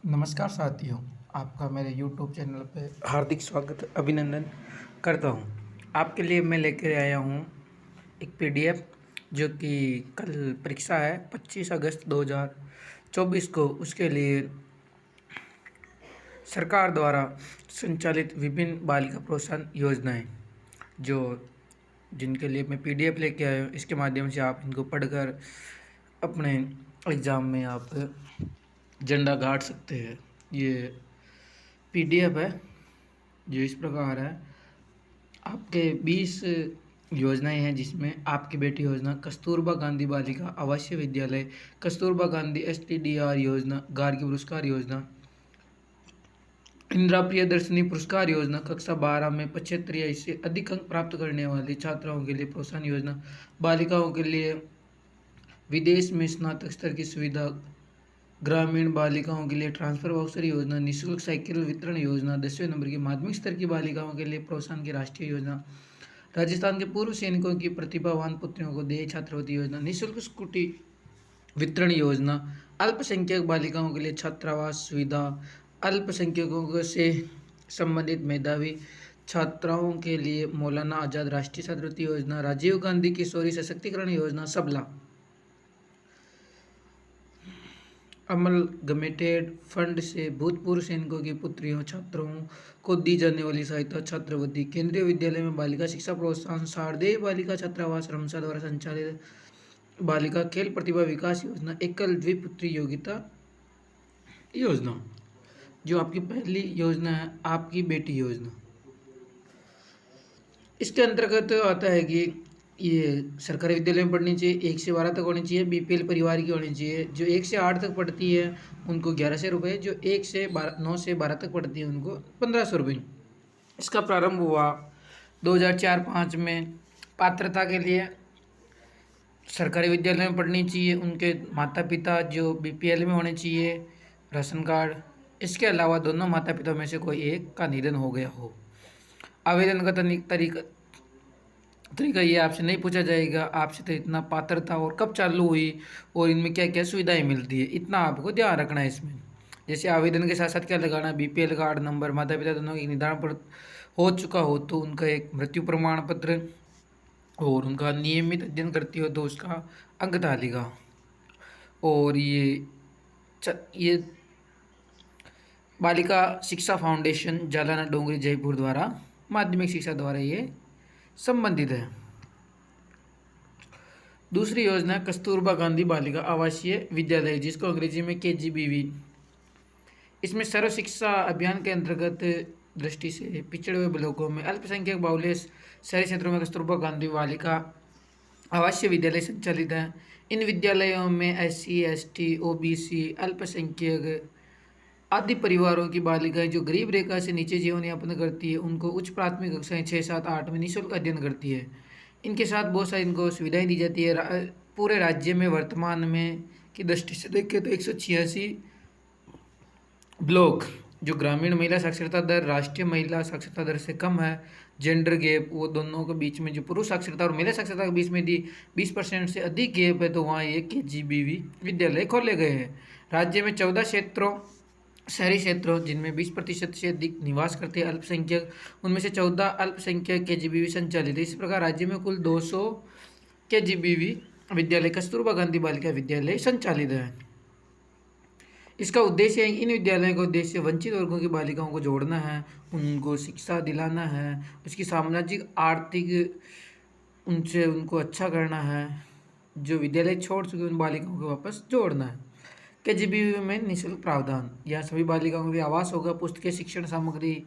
नमस्कार साथियों, आपका मेरे यूट्यूब चैनल पे हार्दिक स्वागत अभिनंदन करता हूँ। आपके लिए मैं लेकर आया हूँ एक पीडीएफ जो कि कल परीक्षा है 25 अगस्त 2024 को। उसके लिए सरकार द्वारा संचालित विभिन्न बालिका प्रोत्साहन योजनाएं जो जिनके लिए मैं पीडीएफ लेके आया हूँ, इसके माध्यम से आप इनको पढ़कर अपने एग्ज़ाम में आप झंडा गाड़ सकते हैं। ये पीडीएफ है जो इस प्रकार है। आपके 20 योजनाएं हैं जिसमें आपकी बेटी योजना, कस्तूरबा गांधी बालिका आवासीय विद्यालय, कस्तूरबा गांधी एसटीडीआर योजना, गार्गी पुरस्कार योजना, इंदिरा प्रियदर्शनी पुरस्कार योजना, कक्षा 12 में 75 या इससे अधिक अंक प्राप्त करने वाली छात्राओं के लिए प्रोत्साहन योजना, बालिकाओं के लिए विदेश में स्नातक स्तर की सुविधा, ग्रामीण बालिकाओं के लिए ट्रांसफर वाउचर योजना, निःशुल्क साइकिल वितरण योजना, 10वें नंबर की माध्यमिक स्तर की बालिकाओं के लिए प्रोत्साहन की राष्ट्रीय योजना, राजस्थान के पूर्व सैनिकों की प्रतिभावान पुत्रियों को देय छात्रवृत्ति योजना, निःशुल्क स्कूटी वितरण योजना, अल्पसंख्यक बालिकाओं के लिए छात्रावास सुविधा, अल्पसंख्यकों से संबंधित मेधावी छात्राओं के लिए मौलाना आज़ाद राष्ट्रीय छात्रवृत्ति योजना, राजीव गांधी किशोरी सशक्तिकरण योजना, सबला अमलगमेटेड फंड से भूतपूर्व सैनिकों की पुत्रियों छात्रों को दी जाने वाली सहायता छात्रवृत्ति, केंद्रीय विद्यालय में बालिका शिक्षा प्रोत्साहन, शारदेय बालिका छात्रावास रमसा द्वारा संचालित बालिका खेल प्रतिभा विकास योजना, एकल द्विपुत्री योग्यता योजना। जो आपकी पहली योजना है आपकी बेटी योजना, इसके अंतर्गत आता है कि ये सरकारी विद्यालय में पढ़नी चाहिए, 1 से 12 तक होनी चाहिए, बीपीएल परिवार की होनी चाहिए। जो 1 से 8 तक पढ़ती है उनको 1100 रुपये, जो 1 से 9 से 12 तक पढ़ती है उनको 1500 रुपये। इसका प्रारंभ हुआ 2004-05 में। पात्रता के लिए सरकारी विद्यालय में पढ़नी चाहिए, उनके माता पिता जो बीपीएल में होने चाहिए, राशन कार्ड। इसके अलावा दोनों माता पिता में से कोई एक का निधन हो गया हो। आवेदन का तरीका ये आपसे नहीं पूछा जाएगा, आपसे तो इतना पात्रता और कब चालू हुई और इनमें क्या क्या सुविधाएं मिलती है, इतना आपको ध्यान रखना है इसमें। जैसे आवेदन के साथ साथ क्या लगाना, बीपीएल कार्ड नंबर, माता पिता दोनों की निदान पर हो चुका हो तो उनका एक मृत्यु प्रमाण पत्र, और उनका नियमित अध्ययन करती हो तो उसका अंक तालिका। और ये बालिका शिक्षा फाउंडेशन जालाना डोंगरी जयपुर द्वारा माध्यमिक शिक्षा द्वारा ये संबंधित है। दूसरी योजना कस्तूरबा गांधी बालिका आवासीय विद्यालय, जिसको अंग्रेजी में केजीबीवी। इसमें सर्व शिक्षा अभियान के अंतर्गत दृष्टि से पिछड़े हुए ब्लॉकों में अल्पसंख्यक बाहुल्य शहरी क्षेत्रों में कस्तूरबा गांधी बालिका आवासीय विद्यालय संचालित हैं। इन विद्यालयों में SC ST OBC अल्पसंख्यक आदि परिवारों की बालिकाएं जो गरीब रेखा से नीचे जीवन यापन करती है उनको उच्च प्राथमिक कक्षाएं 6, 7, 8 में निःशुल्क अध्ययन करती है। इनके साथ बहुत सारी इनको सुविधाएं दी जाती है। पूरे राज्य में वर्तमान में की दृष्टि से देखें तो 186 ब्लॉक जो ग्रामीण महिला साक्षरता दर राष्ट्रीय महिला साक्षरता दर से कम है, जेंडर गैप वो दोनों के बीच में जो पुरुष साक्षरता और महिला साक्षरता के बीच में 20% से अधिक गैप है, तो वहाँ ये KGBV विद्यालय खोले गए हैं। राज्य में 14 क्षेत्रों शहरी क्षेत्रों जिनमें 20% से अधिक निवास करते हैं अल्पसंख्यक, उनमें से 14 अल्पसंख्यक KGBV संचालित है। इस प्रकार राज्य में कुल 200 KGBV विद्यालय कस्तूरबा गांधी बालिका विद्यालय संचालित है। इसका उद्देश्य है, इन विद्यालयों का उद्देश्य वंचित वर्गों की बालिकाओं को जोड़ना है, उनको शिक्षा दिलाना है, उसकी सामाजिक आर्थिक उनसे उनको अच्छा करना है। जो विद्यालय छोड़ चुके उन बालिकाओं को वापस जोड़ना है। KGBV में निःशुल्क प्रावधान, यहाँ सभी बालिकाओं के लिए आवास होगा, पुस्तकें, शिक्षण सामग्री,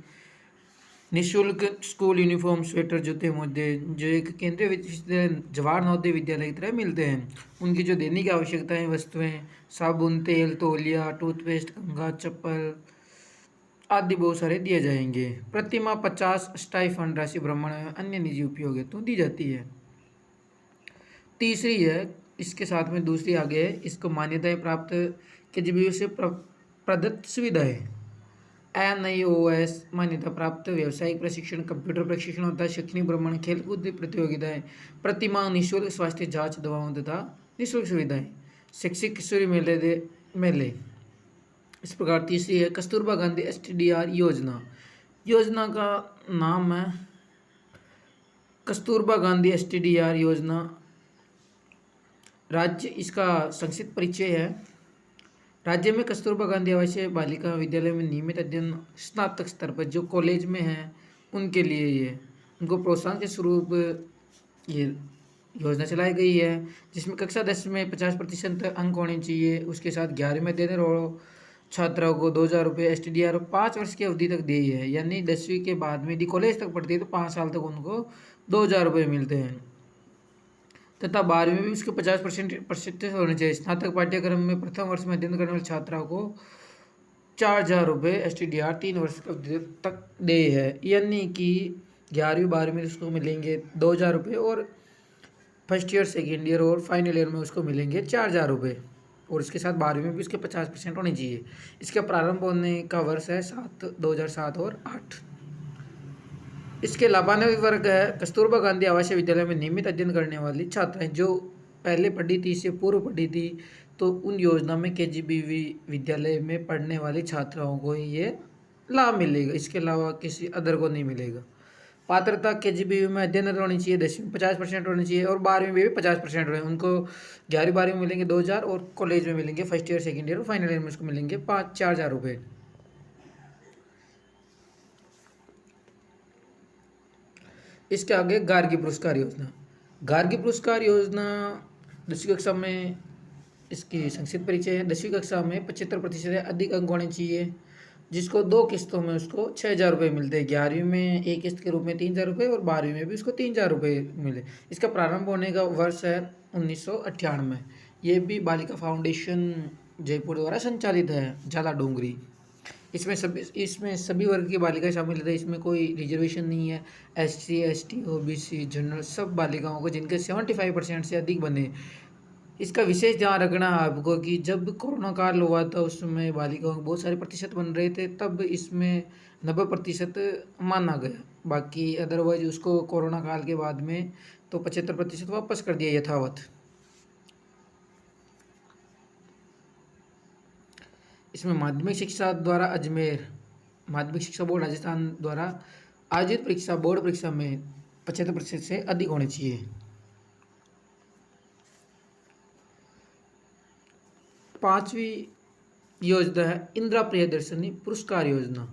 निःशुल्क स्कूल यूनिफॉर्म, स्वेटर, जूते, मोजे जो एक केंद्रीय विद्यालय जवाहर नवोदय विद्यालय की तरह मिलते हैं। उनकी जो दैनिक आवश्यकताएं वस्तुएं, साबुन, तेल, तौलिया, टूथपेस्ट, कंघा, चप्पल आदि बहुत सारे दिए जाएंगे। प्रति माह 50 स्टाइफंड राशि भ्रमण एवं अन्य निजी उपयोग हेतु दी जाती है। तीसरी है, इसके साथ में दूसरी आगे है, इसको मान्यताएं प्राप्त KGBV से प्रदत्त सुविधाएं। NIOS मान्यता प्राप्त व्यावसायिक प्रशिक्षण, कंप्यूटर प्रशिक्षण होता है, शैक्षणिक भ्रमण, खेलकूद प्रतियोगिताएं, प्रतिमाह निःशुल्क स्वास्थ्य जांच, दवाओं तथा निःशुल्क सुविधाएं, शैक्षिक किशोरी मेले इस प्रकार तीसरी है कस्तूरबा गांधी STDR योजना। योजना का नाम है कस्तूरबा गांधी STDR योजना। राज्य इसका संक्षिप्त परिचय है। राज्य में कस्तूरबा गांधी आवासीय बालिका विद्यालय में नियमित अध्ययन स्नातक स्तर पर जो कॉलेज में हैं उनके लिए ये उनको प्रोत्साहन के स्वरूप ये योजना चलाई गई है, जिसमें कक्षा 10 में 50% अंक होने चाहिए। उसके साथ 11वीं में देने वालों छात्राओं को 2,000 रुपये STDR 5 वर्ष की अवधि तक दी है, यानी 10वीं के बाद में यदि कॉलेज तक पढ़ती है तो 5 साल तक उनको 2,000 रुपये मिलते हैं। तथा 12वीं में भी उसके 50% होने चाहिए। स्नातक पाठ्यक्रम में प्रथम वर्ष में अध्ययन करने वाले छात्राओं को 4,000 रुपये STDR 3 वर्ष तक दे है, यानी कि 11वीं 12वीं में उसको मिलेंगे 2,000 रुपये और फर्स्ट ईयर सेकेंड ईयर और फाइनल ईयर में उसको मिलेंगे 4,000 रुपये। और इसके साथ 12वीं में भी उसके 50% होने चाहिए। इसका प्रारंभ होने का वर्ष है 2007 और 8। इसके लाभान्वित वर्ग है कस्तूरबा गांधी आवासीय विद्यालय में नियमित अध्ययन करने वाली छात्राएं जो पहले पढ़ी थी, इससे पूर्व पढ़ी थी, तो उन योजना में KGBV विद्यालय में पढ़ने वाली छात्राओं को ही ये लाभ मिलेगा। इसके अलावा किसी अदर को नहीं मिलेगा। पात्रता KGBV में अध्ययन होनी चाहिए, 10वीं 50% होनी चाहिए और 12वीं में भी 50% होने। उनको 11वीं 12वीं में मिलेंगे 2,000 और कॉलेज में मिलेंगे फर्स्ट ईयर सेकेंड ईयर और फाइनल ईयर में उसको मिलेंगे 4,000 रुपये। इसके आगे गार्गी पुरस्कार योजना। गार्गी पुरस्कार योजना 10वीं कक्षा में इसकी संक्षिप्त परिचय है। 10वीं कक्षा में 75% से अधिक अंक होने चाहिए, जिसको 2 किस्तों में उसको 6,000 रुपये मिलते हैं। 11वीं में एक किस्त के रूप में 3,000 रुपये और 12वीं में भी उसको 3,000 रुपये मिले। इसका प्रारंभ होने का वर्ष है 1998। ये भी बालिका फाउंडेशन जयपुर द्वारा संचालित है, झाला डोंगरी। इसमें सभी वर्ग की बालिकाएं शामिल है। इसमें कोई रिजर्वेशन नहीं है। SC ST OBC जनरल सब बालिकाओं को जिनके 75% से अधिक बने। इसका विशेष ध्यान रखना है आपको कि जब कोरोना काल हुआ था उस समय बालिकाओं के बहुत सारे प्रतिशत बन रहे थे, तब इसमें 90% माना गया। बाकी अदरवाइज उसको कोरोना काल के बाद में तो 75% वापस कर दिया यथावत। इसमें माध्यमिक शिक्षा द्वारा अजमेर माध्यमिक शिक्षा बोर्ड राजस्थान द्वारा आयोजित परीक्षा बोर्ड परीक्षा में 75% से अधिक होने चाहिए। 5वीं योजना है इंदिरा प्रियदर्शनी पुरस्कार योजना।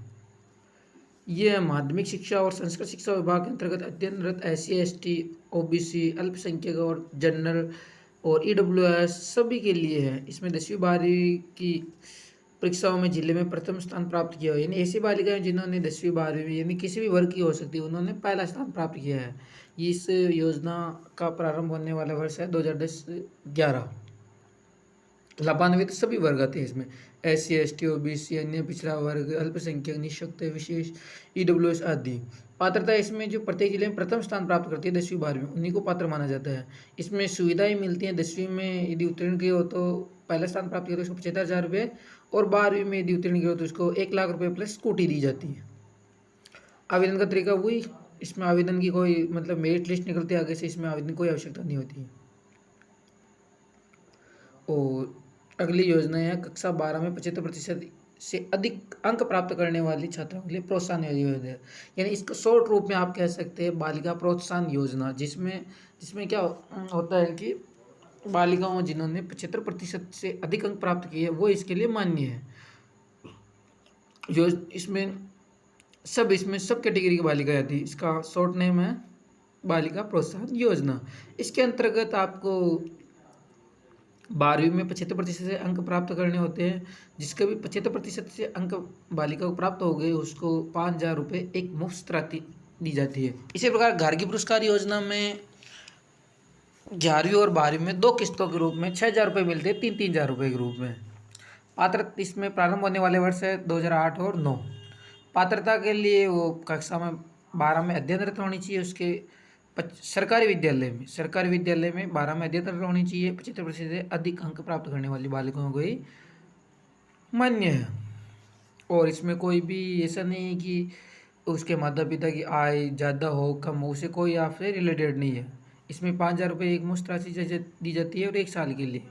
यह माध्यमिक शिक्षा और संस्कृत शिक्षा विभाग के अंतर्गत अध्ययनरत SC ST OBC अल्पसंख्यक और जनरल और EWS सभी के लिए है। इसमें 10वीं 12वीं की परीक्षाओं में जिले में प्रथम स्थान प्राप्त किया हो, यानी ऐसी बालिकाएं जिन्होंने 10वीं 12वीं में यानी किसी भी वर्ग की हो सकती है, उन्होंने पहला स्थान प्राप्त किया है। इस योजना का प्रारंभ होने वाला वर्ष है 2010-11। लाभान्वित सभी वर्ग आते हैं इसमें, SC ST OBC अन्य पिछड़ा वर्ग, अल्पसंख्यक, निःशक्त, विशेष, EWS आदि। पात्रता इसमें जो प्रत्येक जिले में प्रथम स्थान प्राप्त करती है 10वीं 12वीं उन्हीं को पात्र माना जाता है। इसमें सुविधाएं मिलती हैं। 10वीं में यदि उत्तीर्ण किए हो तो पहला स्थान प्राप्त किया तो उसको 75,000 रुपये और 12वीं में यदि उत्तीर्ण किए हो तो उसको 1,00,000 रुपये प्लस स्कूटी दी जाती है। आवेदन का तरीका वही, इसमें आवेदन की कोई मतलब मेरिट लिस्ट निकलती है आगे से, इसमें आवेदन की कोई आवश्यकता नहीं होती है। और अगली योजना है कक्षा 12 में 75% से अधिक अंक प्राप्त करने वाली छात्राओं के लिए प्रोत्साहन योजना है, यानी इसको शॉर्ट रूप में आप कह सकते हैं बालिका प्रोत्साहन योजना, जिसमें क्या होता है कि बालिकाओं जिन्होंने 75% से अधिक अंक प्राप्त किए वो इसके लिए मान्य है। इसमें सब कैटेगरी की बालिकाएं आती है। इसका शॉर्ट नेम है बालिका प्रोत्साहन योजना। इसके अंतर्गत आपको 12वीं में 75% से अंक प्राप्त करने होते हैं। जिसके भी 75% से अंक बालिका को प्राप्त हो गए उसको 5,000 रुपये एक मुफ्त राशि दी जाती है। इसी प्रकार गार्गी पुरस्कार योजना में 11वीं और 12वीं में 2 किस्तों के रूप में 6,000 रुपये मिलते हैं, 3,000 रुपये के रूप में। पात्र इसमें प्रारंभ होने वाले वर्ष है 2008 और 9। पात्रता के लिए वो कक्षा में 12 में अध्ययनरत होनी चाहिए। उसके सरकारी विद्यालय में 12 में अध्ययनरत होनी चाहिए। 75% से अधिक अंक प्राप्त करने वाली बालिकाओं को ही मान्य है। और इसमें कोई भी ऐसा नहीं है कि उसके माता पिता की आय ज़्यादा हो कम हो, उसे कोई आपसे रिलेटेड नहीं है। इसमें 5,000 रुपये एक मुश्त राशि दी जाती है और 1 साल के लिए।